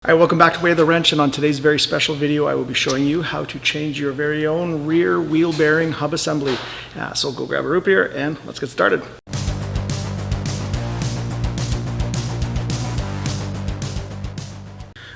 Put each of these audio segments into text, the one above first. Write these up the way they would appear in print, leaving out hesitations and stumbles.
Alright, welcome back to Way of the Wrench, and on today's very special video I will be showing you how to change your very own rear wheel bearing hub assembly. So go grab a root beer and let's get started.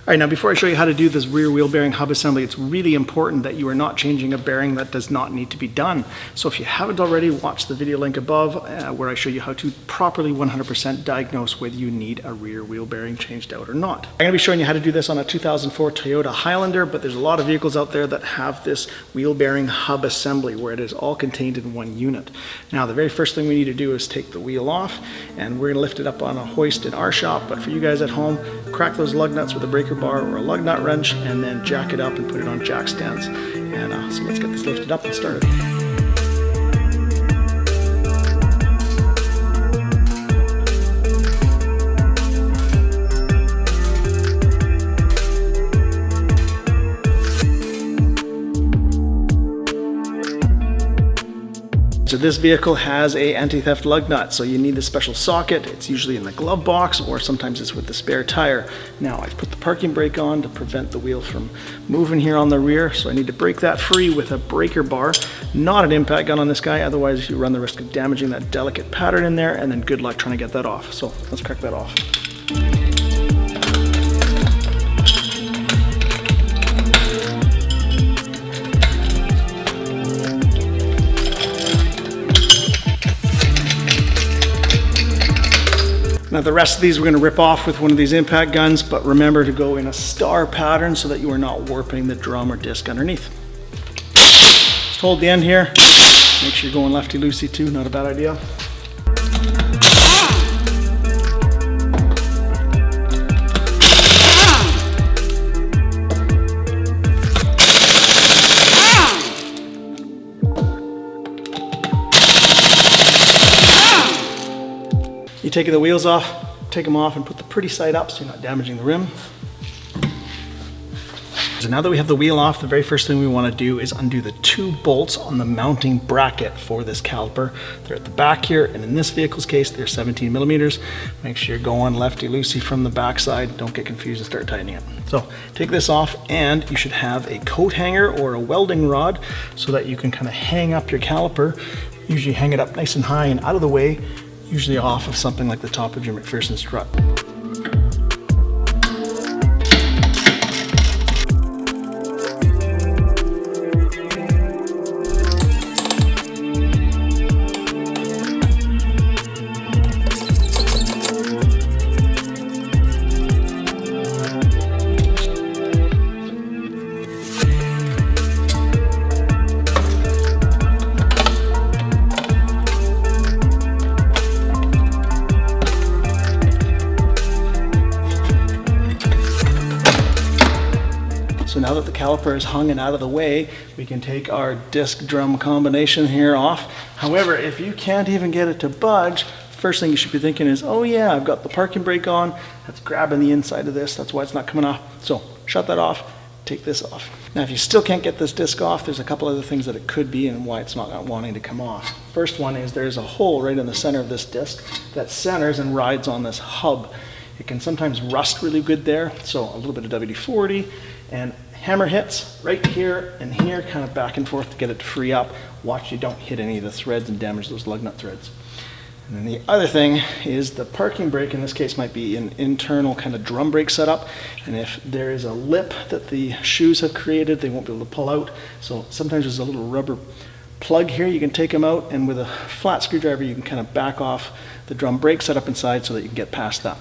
Alright, now before I show you how to do this rear wheel bearing hub assembly, it's really important that you are not changing a bearing that does not need to be done. So if you haven't already, watch the video link above where I show you how to properly 100% diagnose whether you need a rear wheel bearing changed out or not. I'm going to be showing you how to do this on a 2004 Toyota Highlander, but there's a lot of vehicles out there that have this wheel bearing hub assembly where it is all contained in one unit. Now the very first thing we need to do is take the wheel off, and we're going to lift it up on a hoist in our shop, but for you guys at home, crack those lug nuts with a breaker bar or a lug nut wrench and then jack it up and put it on jack stands. And so let's get this lifted up and started. So this vehicle has a anti-theft lug nut, so you need a special socket. It's usually in the glove box or sometimes it's with the spare tire. Now I've put the parking brake on to prevent the wheel from moving here on the rear, so I need to break that free with a breaker bar, not an impact gun on this guy, otherwise you run the risk of damaging that delicate pattern in there, and then good luck trying to get that off. So let's crack that off. Now the rest of these we're going to rip off with one of these impact guns, but remember to go in a star pattern so that you are not warping the drum or disc underneath. Just hold the end here. Make sure you're going lefty-loosey too, not a bad idea. You take the wheels off, take them off and put the pretty side up so you're not damaging the rim. So now that we have the wheel off, the very first thing we want to do is undo the two bolts on the mounting bracket for this caliper. They're at the back here, and in this vehicle's case, they're 17 millimeters. Make sure you're going lefty-loosey from the back side. Don't get confused and start tightening it. So take this off, and you should have a coat hanger or a welding rod so that you can kind of hang up your caliper. Usually hang it up nice and high and out of the way, usually off of something like the top of your McPherson strut. So now that the caliper is hung and out of the way, we can take our disc drum combination here off. However, if you can't even get it to budge, first thing you should be thinking is, oh yeah, I've got the parking brake on, that's grabbing the inside of this, that's why it's not coming off. So shut that off, take this off. Now if you still can't get this disc off, there's a couple other things that it could be and why it's not wanting to come off. First one is there's a hole right in the center of this disc that centers and rides on this hub. It can sometimes rust really good there, so a little bit of WD-40 and hammer hits right here and here, kind of back and forth to get it to free up. Watch you don't hit any of the threads and damage those lug nut threads. And then the other thing is the parking brake, in this case, might be an internal kind of drum brake setup, and if there is a lip that the shoes have created, they won't be able to pull out. So sometimes there's a little rubber plug here, you can take them out, and with a flat screwdriver you can kind of back off the drum brake setup inside so that you can get past that.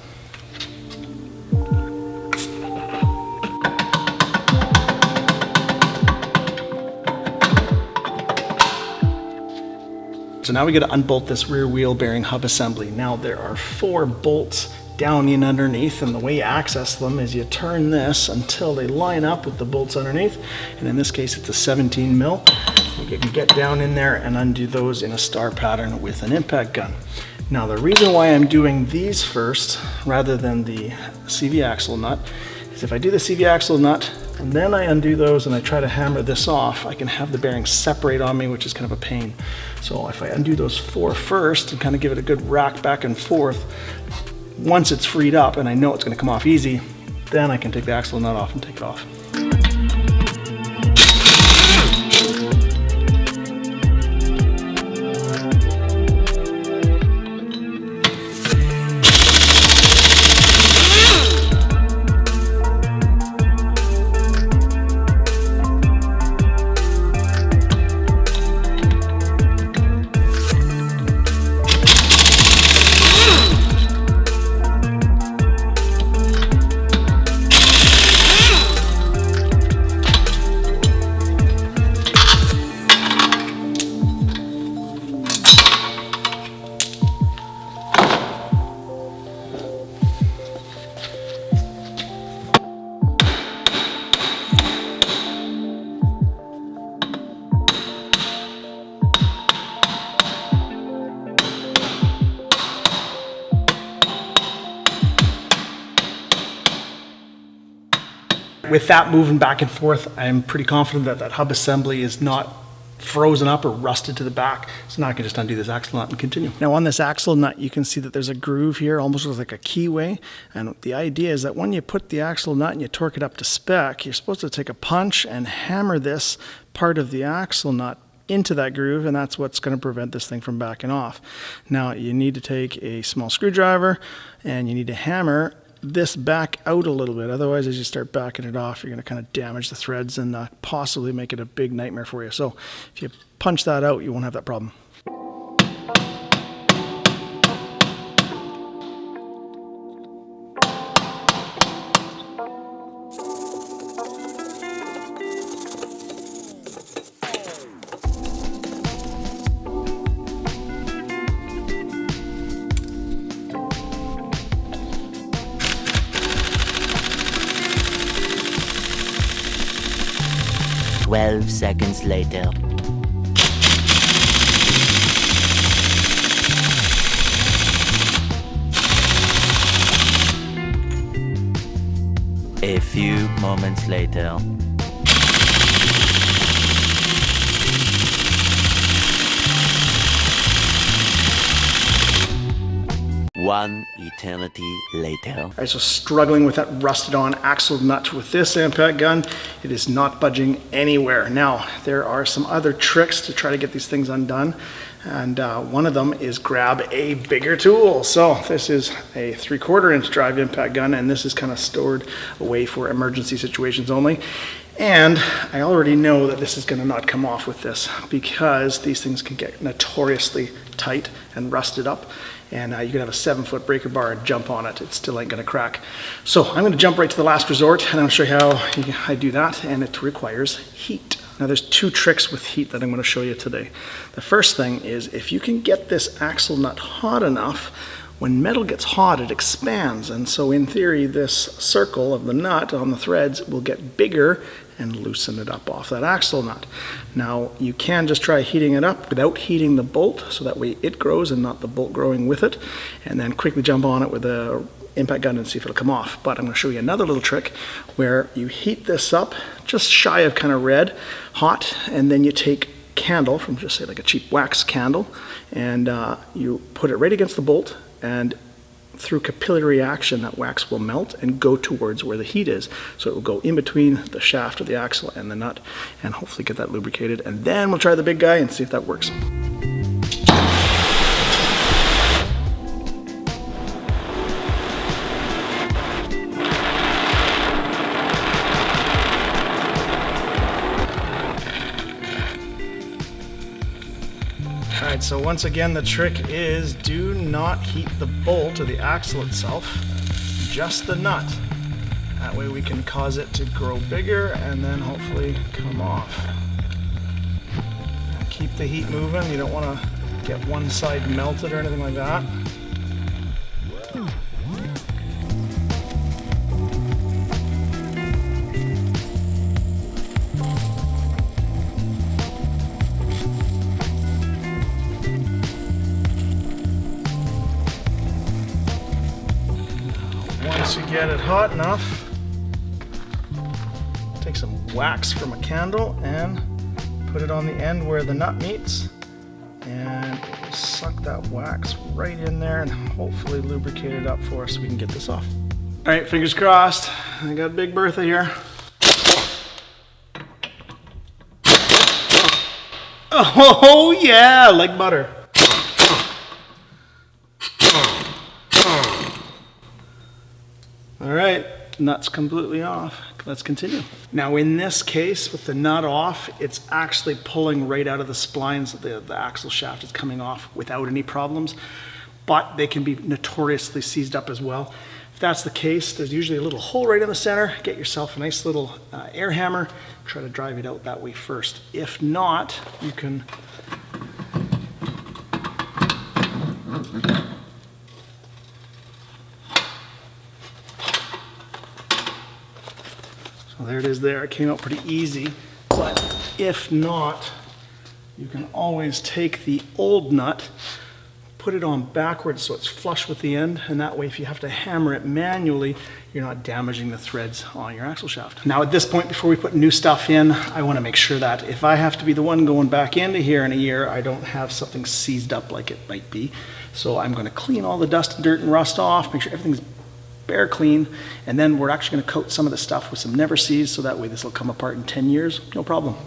So now we got to unbolt this rear wheel bearing hub assembly. Now there are 4 bolts down in underneath, and the way you access them is you turn this until they line up with the bolts underneath, and in this case it's a 17 mil. You can get down in there and undo those in a star pattern with an impact gun. Now the reason why I'm doing these first rather than the CV axle nut is if I do the CV axle nut and then I undo those and I try to hammer this off, I can have the bearings separate on me, which is kind of a pain. So if I undo those 4 first and kind of give it a good rack back and forth, once it's freed up and I know it's going to come off easy, Then I can take the axle nut off and take it off. With that moving back and forth, I'm pretty confident that that hub assembly is not frozen up or rusted to the back. So now I can just undo this axle nut and continue. Now on this axle nut, you can see that there's a groove here, almost looks like a keyway. And the idea is that when you put the axle nut and you torque it up to spec, you're supposed to take a punch and hammer this part of the axle nut into that groove, and that's what's going to prevent this thing from backing off. Now you need to take a small screwdriver and you need to hammer this back out a little bit. Otherwise, as you start backing it off, you're going to kind of damage the threads and possibly make it a big nightmare for you. So if you punch that out, you won't have that problem. 12 seconds later. A few moments later. One eternity later. All right, so struggling with that rusted on axle nut with this impact gun, it is not budging anywhere. Now, there are some other tricks to try to get these things undone, and one of them is grab a bigger tool. So this is a 3/4 inch drive impact gun, and this is kind of stored away for emergency situations only. And I already know that this is going to not come off with this because these things can get notoriously tight and rusted up. And you can have a 7-foot breaker bar and jump on it. It still ain't gonna crack. So I'm gonna jump right to the last resort, and I'm gonna show you how I do that, and it requires heat. Now there's 2 tricks with heat that I'm gonna show you today. The first thing is if you can get this axle nut hot enough, when metal gets hot, it expands. And so in theory, this circle of the nut on the threads will get bigger and loosen it up off that axle nut. Now, you can just try heating it up without heating the bolt, so that way it grows and not the bolt growing with it, and then quickly jump on it with a impact gun and see if it'll come off. But I'm gonna show you another little trick where you heat this up just shy of kind of red hot, and then you take candle from just say like a cheap wax candle, and you put it right against the bolt, and through capillary action, that wax will melt and go towards where the heat is. So it will go in between the shaft of the axle and the nut and hopefully get that lubricated. And then we'll try the big guy and see if that works. Alright, so once again the trick is do not heat the bolt or the axle itself, just the nut. That way we can cause it to grow bigger and then hopefully come off. Keep the heat moving, you don't want to get one side melted or anything like that. Once you get it hot enough, take some wax from a candle and put it on the end where the nut meets, and it will suck that wax right in there and hopefully lubricate it up for us so we can get this off. All right, fingers crossed. I got Big Bertha here. Oh yeah, like butter. All right, nut's completely off. Let's continue. Now in this case, with the nut off, it's actually pulling right out of the splines. The axle shaft is coming off without any problems, but they can be notoriously seized up as well. If that's the case, there's usually a little hole right in the center. Get yourself a nice little air hammer. Try to drive it out that way first. If not, you can so there it is there. It came out pretty easy. But if not, you can always take the old nut, put it on backwards so it's flush with the end, and that way if you have to hammer it manually, you're not damaging the threads on your axle shaft. Now at this point, before we put new stuff in, I want to make sure that if I have to be the one going back into here in a year, I don't have something seized up like it might be. So I'm going to clean all the dust and dirt and rust off, make sure everything's bare clean, and then we're actually going to coat some of the stuff with some never seized, so that way this will come apart in 10 years, no problem.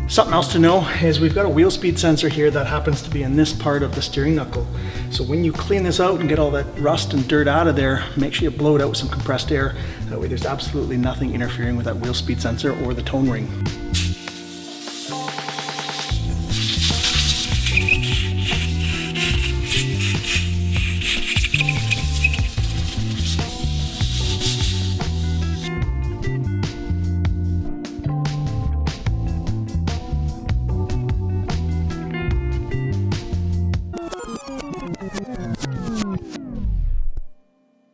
Something else to know is we've got a wheel speed sensor here that happens to be in this part of the steering knuckle. So when you clean this out and get all that rust and dirt out of there, make sure you blow it out with some compressed air. That way there's absolutely nothing interfering with that wheel speed sensor or the tone ring.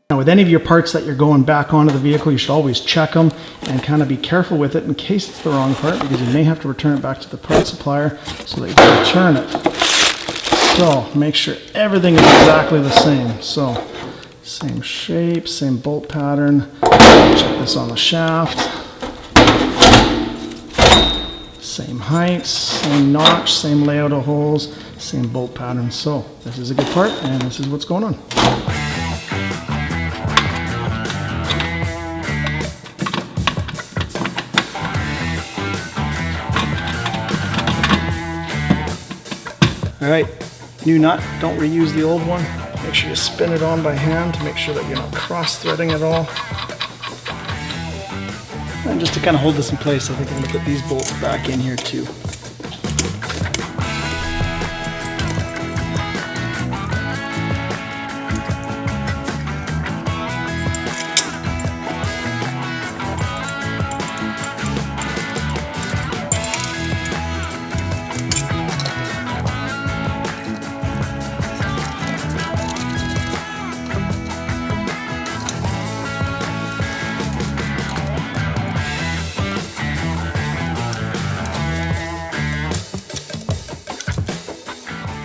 Now with any of your parts that you're going back onto the vehicle, you should always check them and kind of be careful with it in case it's the wrong part, because you may have to return it back to the part supplier so that you can return it. So make sure everything is exactly the same. So same shape, same bolt pattern. Check this on the shaft. Same height, same notch, same layout of holes, same bolt pattern. So this is a good part and this is what's going on. All right, new nut, don't reuse the old one. Make sure you spin it on by hand to make sure that you're not cross-threading at all. And just to kind of hold this in place, I think I'm going to put these bolts back in here too.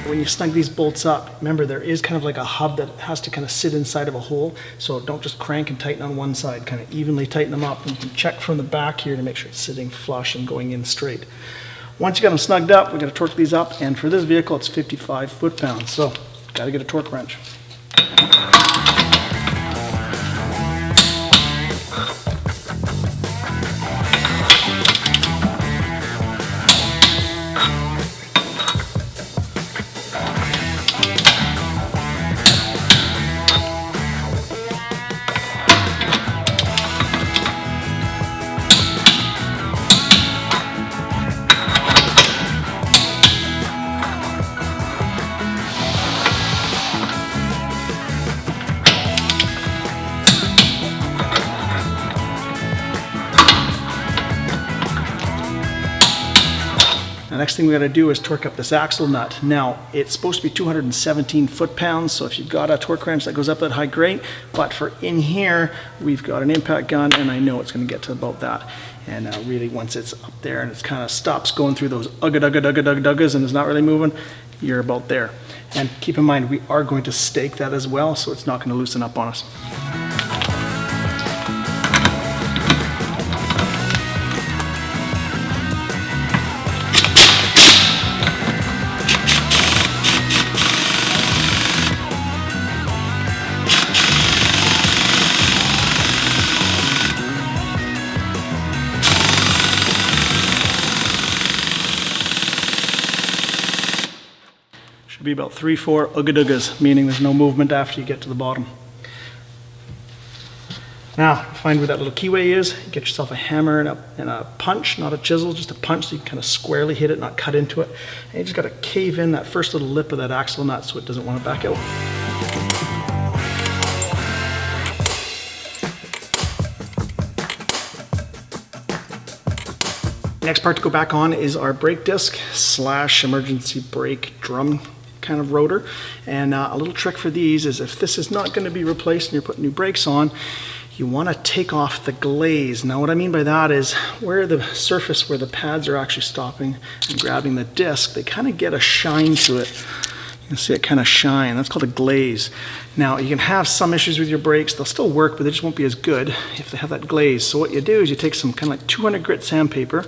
When you snug these bolts up, remember there is kind of like a hub that has to kind of sit inside of a hole, so don't just crank and tighten on one side, kind of evenly tighten them up. And you can check from the back here to make sure it's sitting flush and going in straight. Once you got them snugged up, we're going to torque these up, and for this vehicle it's 55 foot-pounds, so got to get a torque wrench. The next thing we got to do is torque up this axle nut. Now, it's supposed to be 217 foot-pounds, so if you've got a torque wrench that goes up that high, great. But for in here, we've got an impact gun, and I know it's going to get to about that. And really once it's up there and it kind of stops going through those ugga-dugga-dugga-dugga-duggas and is not really moving, you're about there. And keep in mind, we are going to stake that as well, so it's not going to loosen up on us. Should be about 3-4 ugga-duggas, meaning there's no movement after you get to the bottom. Now, find where that little keyway is. Get yourself a hammer and a punch, not a chisel, just a punch so you can kind of squarely hit it, not cut into it. And you just got to cave in that first little lip of that axle nut so it doesn't want to back out. Next part to go back on is our brake disc / emergency brake drum kind of rotor. And a little trick for these is if this is not going to be replaced and you're putting new brakes on, you want to take off the glaze. Now what I mean by that is where the surface where the pads are actually stopping and grabbing the disc, they kind of get a shine to it. You can see it kind of shine. That's called a glaze. Now you can have some issues with your brakes. They'll still work, but they just won't be as good if they have that glaze. So what you do is you take some kind of like 200 grit sandpaper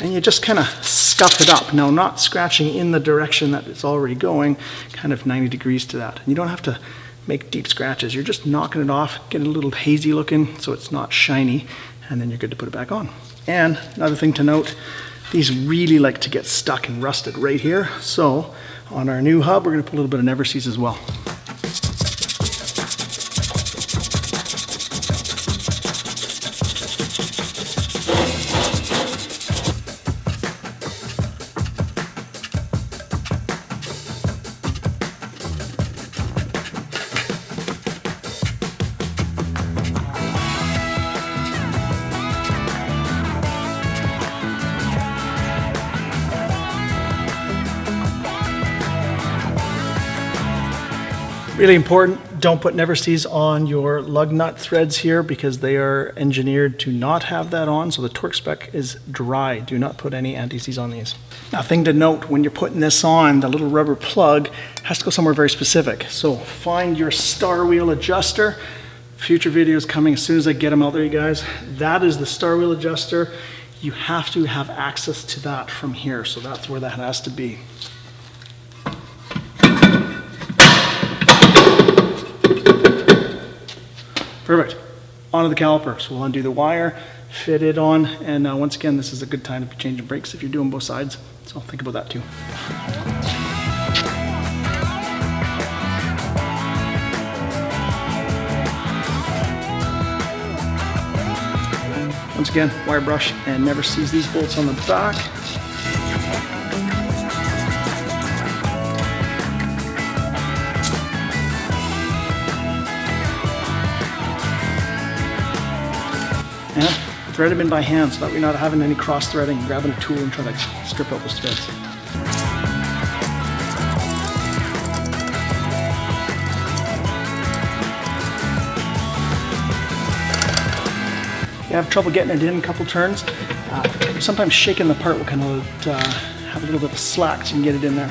and you just kind of scuff it up. Now not scratching in the direction that it's already going, kind of 90 degrees to that. And you don't have to make deep scratches. You're just knocking it off, getting a little hazy looking so it's not shiny, and then you're good to put it back on. And another thing to note, these really like to get stuck and rusted right here. So on our new hub, we're going to put a little bit of Never-Seez as well. Really important, don't put Never-Seez on your lug nut threads here because they are engineered to not have that on, so the torque spec is dry. Do not put any anti-seize on these. Now, thing to note, when you're putting this on, the little rubber plug has to go somewhere very specific. So find your star wheel adjuster. Future videos coming as soon as I get them out there, you guys. That is the star wheel adjuster. You have to have access to that from here, so that's where that has to be. Perfect. Onto the caliper. So we'll undo the wire, fit it on, and once again, this is a good time to be changing brakes if you're doing both sides. So think about that too. Once again, wire brush and Never-Seez these bolts on the back. And thread them in by hand so that we're not having any cross threading, grabbing a tool and trying to strip out those threads. If you have trouble getting it in a couple turns, sometimes shaking the part will kind of have a little bit of slack so you can get it in there.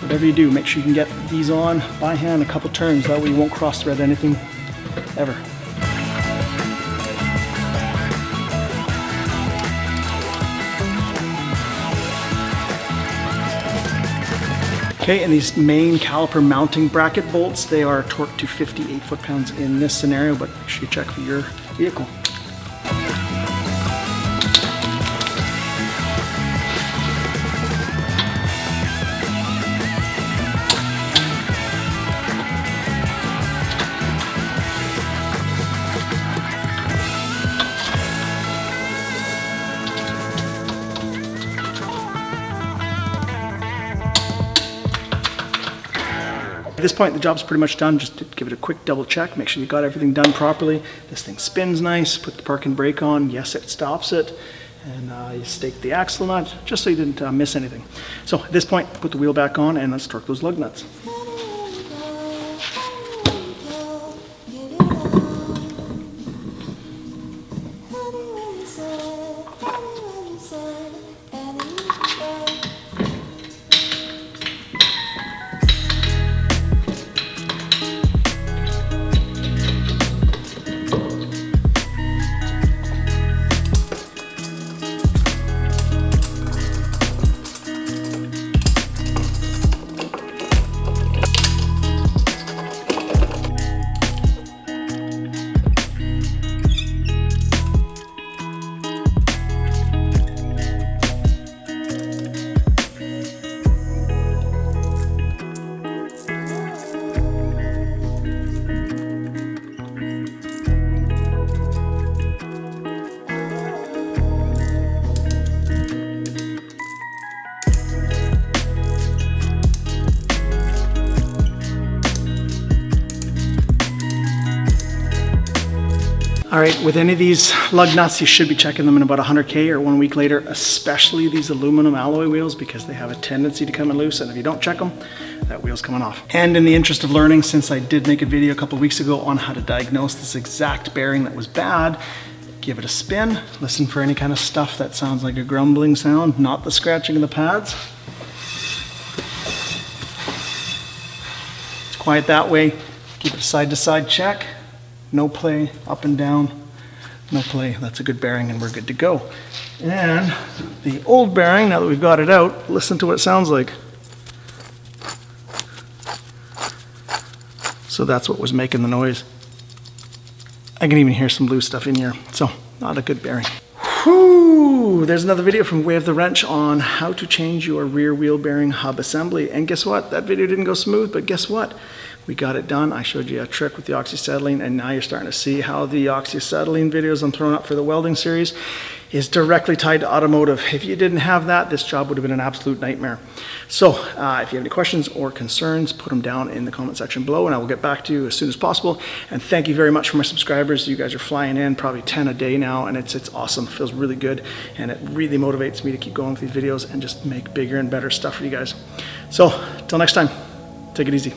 Whatever you do, make sure you can get these on by hand a couple turns, that way you won't cross thread anything ever. Okay, and these main caliper mounting bracket bolts, they are torqued to 58 foot-pounds in this scenario, but make sure you check for your vehicle. At this point, the job's pretty much done. Just to give it a quick double check, make sure you got everything done properly. This thing spins nice, put the park and brake on. Yes, it stops it. And you stake the axle nut, just so you didn't miss anything. So at this point, put the wheel back on and let's torque those lug nuts. All right, with any of these lug nuts, you should be checking them in about 100K or 1 week later, especially these aluminum alloy wheels, because they have a tendency to come in loose, and if you don't check them, that wheel's coming off. And in the interest of learning, since I did make a video a couple of weeks ago on how to diagnose this exact bearing that was bad, give it a spin, listen for any kind of stuff that sounds like a grumbling sound, not the scratching of the pads. It's quiet that way. Keep it a side to side check. No play, up and down, no play. That's a good bearing and we're good to go. And the old bearing, now that we've got it out, listen to what it sounds like. So that's what was making the noise. I can even hear some loose stuff in here. So not a good bearing. Whew, there's another video from Way of the Wrench on how to change your rear wheel bearing hub assembly. And guess what? That video didn't go smooth, but guess what? We got it done. I showed you a trick with the oxyacetylene, and now you're starting to see how the oxyacetylene videos I'm throwing up for the welding series is directly tied to automotive. If you didn't have that, this job would have been an absolute nightmare. So if you have any questions or concerns, put them down in the comment section below and I will get back to you as soon as possible. And thank you very much for my subscribers. You guys are flying in, probably 10 a day now, and it's awesome. It feels really good, and it really motivates me to keep going with these videos and just make bigger and better stuff for you guys. So till next time, take it easy.